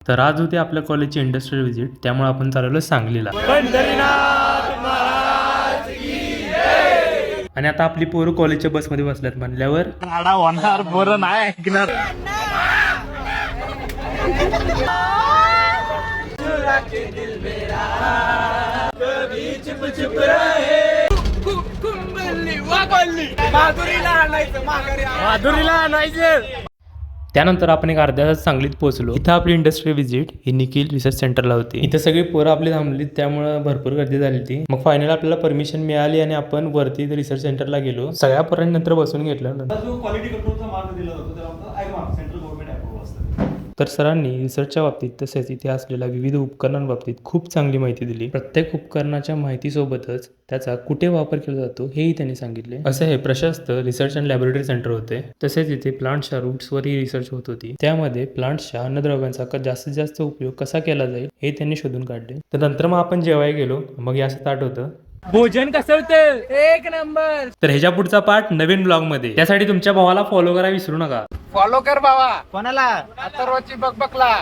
तर आज होती आपल्या कॉलेजची इंडस्ट्रियल व्हिजिट, त्यामुळे आपण चालवलं सांगलीला. आणि आता आपली पोरं कॉलेजच्या बसमध्ये बसल्यात म्हणल्यावर होणार पोरं नाही ऐकणार. माधुरीला आणायचं. त्यानंतर आपण एक अर्ध्या तास सांगलीत पोहोचलो. इथं आपली इंडस्ट्रियल व्हिजिट ही निखिल रिसर्च सेंटरला होती. इथं सगळी पोरं आपली थांबली, त्यामुळे भरपूर गर्दी झाली होती. मग फायनल आपल्याला परमिशन मिळाली आणि आपण वरती रिसर्च सेंटरला गेलो. सगळ्या पोरांनी नंतर बसून घेतलं. जो क्वालिटी कंट्रोलचा मार्क दिला जातो त्याला आपला I mark central government approve असतं. तर सरांनी रिसर्चच्या बाबतीत तसेच इथे असलेल्या विविध उपकरणांबाबतीत खूप चांगली माहिती दिली. प्रत्येक उपकरणाच्या माहितीसोबतच त्याचा कुठे वापर केला जातो हेही त्यांनी सांगितले. असे हे प्रशस्त रिसर्च अँड लॅबोरेटरी सेंटर होते. तसेच इथे प्लांट्सच्या रूट्सवर ही रिसर्च होत होती. त्यामध्ये प्लांट्सच्या अन्नद्रव्यांचा जास्तीत जास्त उपयोग कसा केला जाईल हे त्यांनी शोधून काढले. तर नंतर मग आपण जेवायला गेलो. मग हे असं ताट होतं. भोजन कसं होतं? एक नंबर. तर ह्याच्या पुढचा पार्ट नवीन ब्लॉग मध्ये. त्यासाठी तुमच्या भावाला फॉलो करायला विसरू नका. फॉलो कर बाबा. कोणाला? अथर्वची बकबकला.